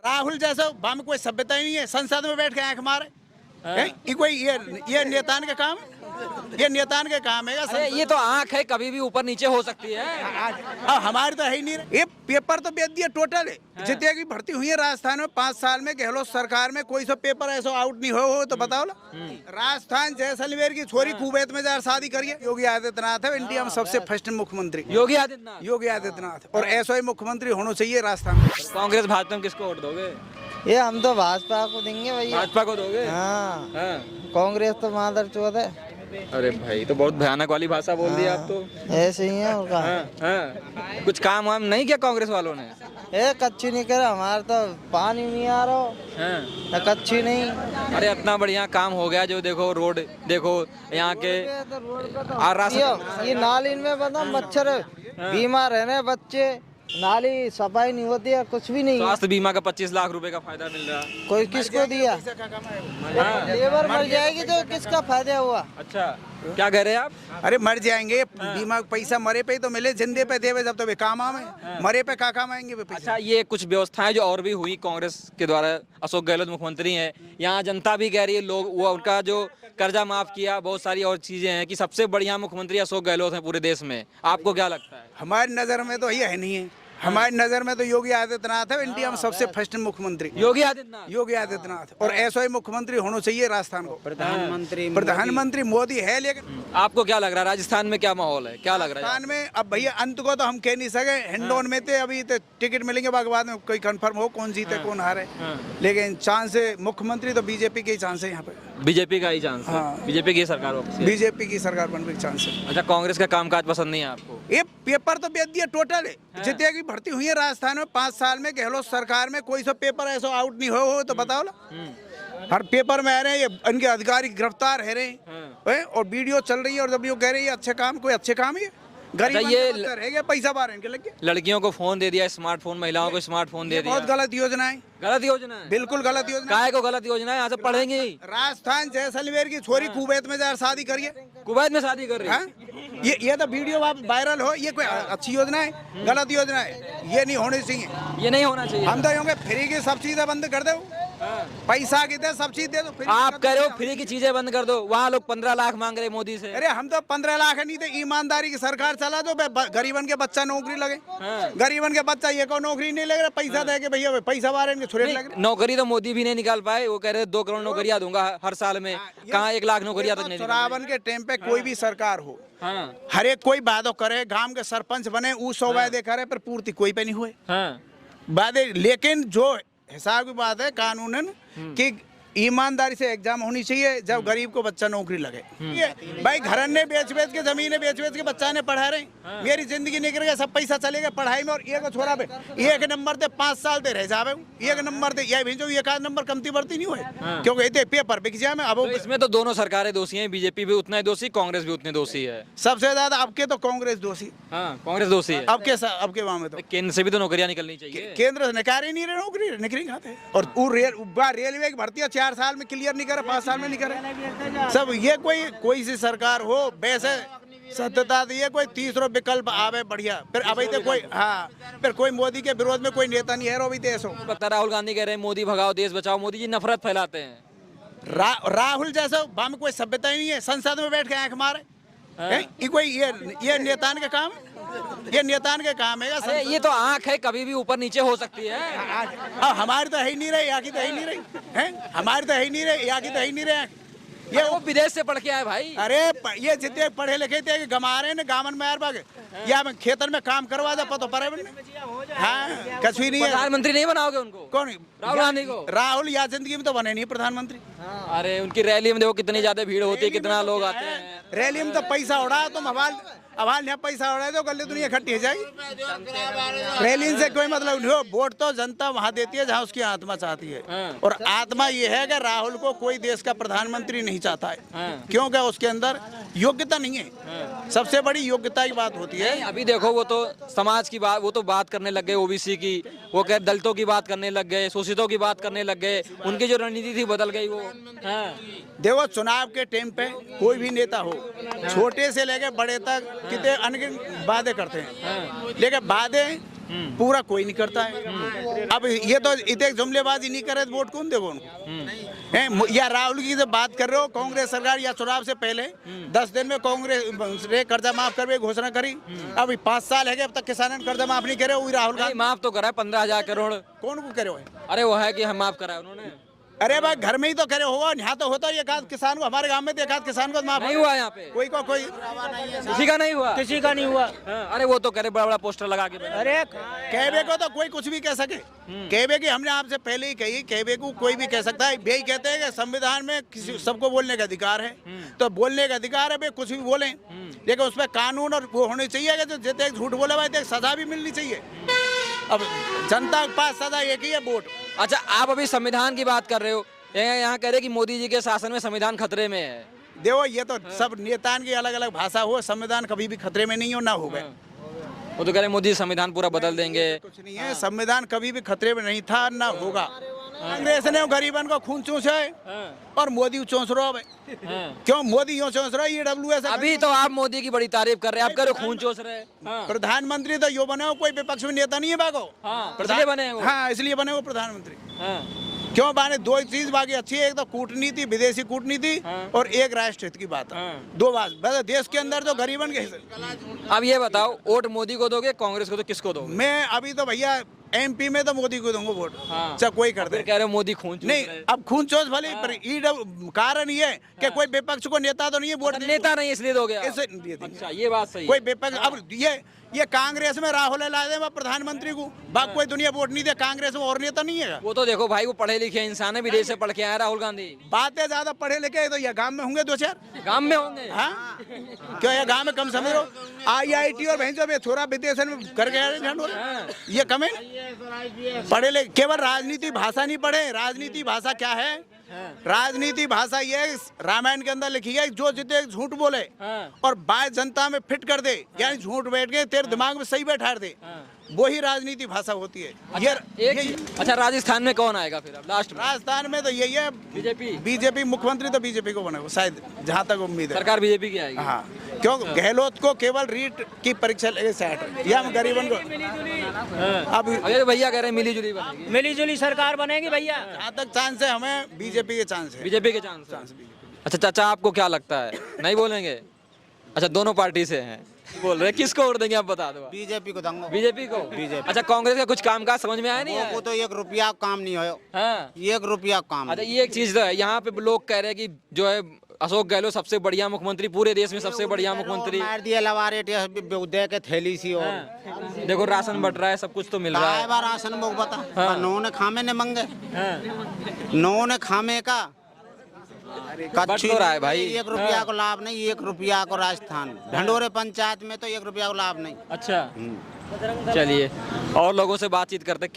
राहुल जैसा बम कोई सभ्यता ही नहीं है, संसद में बैठ के आंख मारे ये कोई ये नेतान के काम, ये नेतान के काम है। अरे ये तो आंख है, कभी भी ऊपर नीचे हो सकती है। अब हमारी तो है ही नहीं। ये पेपर तो बेच दिया टोटल है। जितने की भर्ती हुई है राजस्थान में 5 साल में गहलोत सरकार में कोई सा पेपर ऐसा आउट नहीं हो तो बताओ ना। राजस्थान जैसलमेर की छोरी कुवैत में जा शादी करिए। योगी आदित्यनाथ है इंडिया में सबसे फर्स्ट मुख्यमंत्री। योगी आदित्यनाथ और ऐसा ही मुख्यमंत्री होना चाहिए राजस्थान में। कांग्रेस भाजपा में किसको वोट दोगे? ये हम तो भाजपा को देंगे भैया। भाजपा को दोगे? हाँ, हाँ। कांग्रेस तो मादर चौथ है। अरे भाई तो बहुत भयानक वाली भाषा बोल दी आप तो। ऐसे ही है उनका। हाँ। कुछ काम वाम नहीं किया कांग्रेस वालों ने? कच्ची नहीं करे, हमारे तो पानी नहीं आ रहा। कच्ची नहीं। अरे इतना बढ़िया काम हो गया जो देखो रोड देखो यहाँ के ये नाली में बता मच्छर बीमार है बच्चे, नाली सफाई नहीं होती है, कुछ भी नहीं। स्वास्थ्य बीमा का 25 लाख रुपए का फायदा मिल रहा है। कोई किसको दिया? लेबर मर जाएगी तो किसका फायदा हुआ? अच्छा क्या कह रहे हैं आप? अरे मर जाएंगे, बीमा पैसा मरे पे ही तो मिले, जिंदे पे देवे जब तो वे काम आवे, मरे पे का काम आएंगे वे पैसा। अच्छा ये कुछ व्यवस्थाएं जो और भी हुई कांग्रेस के द्वारा, अशोक गहलोत मुख्यमंत्री हैं, यहाँ जनता भी कह रही है, लोग वो उनका जो कर्जा माफ किया, बहुत सारी और चीजें हैं कि सबसे बढ़िया मुख्यमंत्री अशोक गहलोत हैं पूरे देश में। आपको क्या लगता है? हमारी नजर में तो ये है नहीं है। हमारी नजर में तो योगी आदित्यनाथ है इंडिया में सबसे फर्स्ट मुख्यमंत्री। योगी आदित्यनाथ और ऐसा ही मुख्यमंत्री होना चाहिए राजस्थान को। प्रधानमंत्री मोदी है, लेकिन आपको क्या लग रहा है राजस्थान में क्या माहौल है, क्या लग रहा है राजस्थान में? अब भैया अंत को तो हम कह नहीं सके। हिंडोन में थे, अभी तो टिकट मिलेंगे बाद में कोई कंफर्म हो कौन जीते कौन हारे। लेकिन चांस है मुख्यमंत्री तो बीजेपी के ही चांस है यहाँ पे। बीजेपी का ही चांस है? बीजेपी की सरकार बीजेपी की सरकार बनने का चांस है। अच्छा कांग्रेस का कामकाज पसंद नहीं है आपको? ये पेपर तो बेच दिया टोटल है। जितने की भर्ती हुई है राजस्थान में 5 साल में गहलोत सरकार में कोई सा पेपर ऐसा आउट नहीं हो तो बताओ ना। हर पेपर में आ रहे हैं ये इनके अधिकारी गिरफ्तार है रहे हैं और वीडियो चल रही है। और जब ये कह रही है अच्छे काम, कोई अच्छे काम है गरीब ये पैसा बाहर इनके लग गया। लड़कियों को फोन दे दिया, स्मार्टफोन, महिलाओं को स्मार्टफोन दे दिया। बहुत गलत योजना है। गलत योजना है, बिल्कुल गलत योजना। काहे को गलत योजना है? यहाँ से पढ़ेंगे। राजस्थान जैसलमेर की छोरी कुवैत में जा शादी करिए। कुवैत में शादी कर रही है? ये तो वीडियो वायरल हो, ये कोई अच्छी योजना है? गलत योजना है, ये नहीं होनी चाहिए। ये नहीं होना चाहिए। हम तो होंगे फ्री की सब चीजें बंद कर दो। पैसा की सब चीज दे दो। आप कह रहे हो फ्री की चीजें बंद कर दो, वहाँ लोग 15 लाख मांग रहे मोदी से। अरे हम तो 15 लाख नहीं थे, ईमानदारी की सरकार चला दो, गरीबन के बच्चा नौकरी लगे। गरीबन के बच्चा ये को नौकरी नहीं लग रहा, पैसा दे के भैया पैसा बारे में छुड़े लग रहे। नौकरी तो मोदी भी नहीं निकाल पाए, वो कह रहे 2 करोड़ नौकरियां दूंगा हर साल में। कहाँ 1 लाख नौकरियां तक नहीं। चुनावन के टाइम पे कोई भी सरकार हो, हर एक कोई वादो करे, गांव के सरपंच बने, वो 100 वादे करे पर पूर्ति कोई पे नहीं हुए वादे। लेकिन जो हिसाब की बात है कानूनन कि ईमानदारी से एग्जाम होनी चाहिए जब गरीब को बच्चा नौकरी लगे। भाई घर ने बेच के जमीनें बेच के बच्चा ने पढ़ा रहे, मेरी जिंदगी निकल गया, सब पैसा चलेगा पढ़ाई में। और एक छोरा पे 1 नंबर दे 5 साल दे रह जावे, 1 नंबर दे ये भेजो, 1 आध नंबर कमती बढ़ती नहीं हुए क्योंकि इतने पेपर बिक जाए। अब इसमें तो दोनों सरकारें दोषी हैं, बीजेपी भी उतना ही दोषी, कांग्रेस भी उतनी दोषी है। सबसे ज्यादा अब के तो कांग्रेस दोषी। कांग्रेस दोषी है अब के वहाँ में तो केंद्र से भी तो नौकरियां निकलनी चाहिए। केंद्र से निकाल ही नहीं रहे, नौकरी निकली कहाँ थे। और रेलवे की भर्ती 4 साल में क्लियर नहीं करे, 5 साल में नहीं करे सब। ये कोई सी सरकार हो वैसे सत्यता दिए, कोई तीसरा विकल्प आवे बढ़िया। फिर अभी तो कोई फिर कोई मोदी के विरोध में कोई नेता नहीं है। अभी देश हो राहुल गांधी कह रहे हैं मोदी भगाओ देश बचाओ, मोदी जी नफरत फैलाते हैं। राहुल जैसा बम कोई सभ्यता ही नहीं है, संसद में बैठ के आंख मारे ये कोई ये नेतान के काम, ये नेतान के काम है। अरे ये तो आंख है, कभी भी ऊपर नीचे हो सकती है। हमारी तो है ही नहीं रही, यहाँ की तो है ही नहीं रही है। हमारी तो है ही नहीं रही, यहाँ की तो है ही नहीं रही। ये वो विदेश से पढ़ के आए भाई। अरे ये जितने पढ़े लिखे थे गमा रहे हैं गावन में यार बाग, या खेतन में काम करवा दे पतो पर कश्मीर नहीं है। प्रधानमंत्री नहीं बनाओगे उनको? कौन? राहुल गांधी को? राहुल या जिंदगी में तो बने नहीं प्रधानमंत्री। अरे उनकी रैली में देखो कितनी ज्यादा भीड़ होती है, कितना लोग आते हैं रैली में। तो पैसा उड़ा तुम अवाल यहाँ पैसा उड़ा दो, गली दुनिया इकट्ठी हो जाएगी। रैली से कोई मतलब नहीं हो। वोट तो जनता वहाँ देती है जहाँ उसकी आत्मा चाहती है। और आत्मा ये है कि राहुल को कोई देश का प्रधानमंत्री नहीं चाहता है क्योंकि उसके अंदर योग्यता नहीं है। सबसे बड़ी योग्यता की बात होती है। अभी देखो वो तो समाज की बात, वो तो बात करने लग गए ओबीसी की, वो कह दलितों की बात करने लग गए, शोषितों की बात करने लग गए। उनकी जो रणनीति थी बदल गई वो। देखो चुनाव के टाइम पे कोई भी नेता हो, छोटे से लेके बड़े तक कितने अनगिनत वादे करते हैं, लेकिन वादे पूरा कोई नहीं करता है। अब ये तो इतने जुमलेबाजी नहीं करे तो वोट कौन देगा उनको? हैं? या राहुल की जब बात कर रहे हो, कांग्रेस सरकार या चुनाव से पहले 10 दिन में कांग्रेस ने कर्जा माफ करने की घोषणा करी। अभी 5 साल है, अब तक किसानों ने कर्जा माफ नहीं करे। वही राहुल गांधी माफ तो करा है 15,000 करोड़। कौन को करे हो? अरे वो है कि हम माफ करा उन्होंने। अरे भाई घर में ही तो करे होगा, यहाँ तो होता है एक आध किसान को, हमारे गांव में तो एक आध किसान को माफ नहीं हुआ यहाँ पे, कोई किसी का नहीं हुआ, किसी का नहीं हुआ। हाँ, अरे वो तो करे बड़ा बड़ा पोस्टर लगा के। अरे कहबे को तो कोई कुछ भी कह सके। कहबे की हमने आपसे पहले ही कही, कहबे को कोई भी कह सकता है। यही कहते हैं कि संविधान में किसी सबको बोलने का अधिकार है, तो बोलने का अधिकार है, वे कुछ भी बोलें, लेकिन उसमें कानून और वो होने चाहिए कि जो जितने झूठ बोले भाई एक सजा भी मिलनी चाहिए। अब जनता के पास सजा एक ही है, वोट। अच्छा, आप अभी संविधान की बात कर रहे हो, यहाँ कह रहे कि मोदी जी के शासन में संविधान खतरे में है। देखो ये तो सब नेताओं की अलग अलग भाषा हो, संविधान कभी भी खतरे में नहीं हो, ना होगा। वो तो कह रहे मोदी संविधान पूरा बदल देंगे। कुछ नहीं है, संविधान कभी भी खतरे में नहीं था, ना होगा। कांग्रेस ने गरीबन को खून चूसा है और मोदी चौंस रहा है। क्यों मोदी यूँ चौंस रहा है? EWS अभी तो आप मोदी की बड़ी तारीफ कर रहे हैं, आप कह रहे हो खून चूस रहे हैं। प्रधानमंत्री तो यो बने हो, कोई विपक्ष में नेता नहीं है बागो। इसलिए बने हैं वो। हाँ, इसलिए बने वो प्रधानमंत्री। क्यों बने? 2 चीज बाकी अच्छी है, एक तो कूटनीति, विदेशी कूटनीति, और एक राष्ट्र हित की बात है। 2 बात बस देश के अंदर जो गरीबन के हिस्से। अब ये बताओ, वोट मोदी को दोगे, कांग्रेस को, तो किसको दोगे? मैं अभी तो भैया MP में तो मोदी को दूंगा वोट, चाहे कोई कर दे। कह रहे हो मोदी खून चूस नहीं, रहे हैं। अब खून चोस भले, पर कारण ये है कि कोई विपक्ष को नेता तो नहीं है वोट। नेता नहीं इसलिए दोगे आप? इसलिए अच्छा, ये बात सही कोई है। विपक्ष, अब ये कांग्रेस में राहुल ला दे प्रधानमंत्री को, बाकी कोई दुनिया वोट नहीं दे। कांग्रेस में और नेता नहीं है। वो तो देखो भाई, वो पढ़े लिखे इंसान है, विदेश से पढ़ के आया राहुल गांधी। बातें ज्यादा पढ़े लिखे तो ये गांव में होंगे 2-4 गांव में होंगे। हाँ, क्यों ये गांव में कम समझ लो? IIT और भैंसों में थोड़ा विदेश में करके ये कम है। पढ़े लिखे केवल राजनीति भाषा नहीं पढ़े। राजनीति भाषा क्या है? राजनीति भाषा ये रामायण के अंदर लिखी है, जो जितने झूठ बोले और बाय जनता में फिट कर दे, यानी झूठ बैठ गए तेरे दिमाग में सही बैठा दे, वही राजनीति भाषा होती है। अच्छा, राजस्थान में कौन आएगा फिर अब लास्ट में? राजस्थान में तो यही है, बीजेपी मुख्यमंत्री तो बीजेपी को बनेगा शायद, जहाँ तक उम्मीद है। सरकार बीजेपी की आएगी। हाँ, क्यों? गहलोत को केवल रीट की परीक्षा लगे सेट, या हम गरीबन को अब अरे भैया कह रहे हैं मिली जुली बनेगी। मिली जुली सरकार बनेगी भैया। जहाँ तक चांस है, हमें बीजेपी के चांस है। बीजेपी के चांस। अच्छा चाचा, आपको क्या लगता है? नहीं बोलेंगे? अच्छा, दोनों पार्टी से हैं, बोल रहे, किसको वोट देंगे आप बता दो? बीजेपी को दूंगा। बीजेपी को? अच्छा, कांग्रेस का कुछ काम काज समझ में आया नहीं? वो तो 1 रुपया काम नहीं हो। हाँ, 1 रुपया काम। अच्छा, ये एक चीज तो है, यहाँ पे लोग कह रहे हैं कि जो है अशोक गहलोत सबसे बढ़िया मुख्यमंत्री, पूरे देश में सबसे बढ़िया मुख्यमंत्री। मार दिया लवारे दे के थैली सी। और देखो राशन बट रहा है, सब कुछ तो मिल रहा है। बार राशन मुख बता, नो ने खामे ने मंगे, नो ने खामे का बट तो रहा है भाई। 1 रुपया को लाभ नहीं, 1 रुपया को राजस्थान ढंडोरे पंचायत में तो 1 रुपया को लाभ नहीं। अच्छा, चलिए और लोगों से बातचीत करते।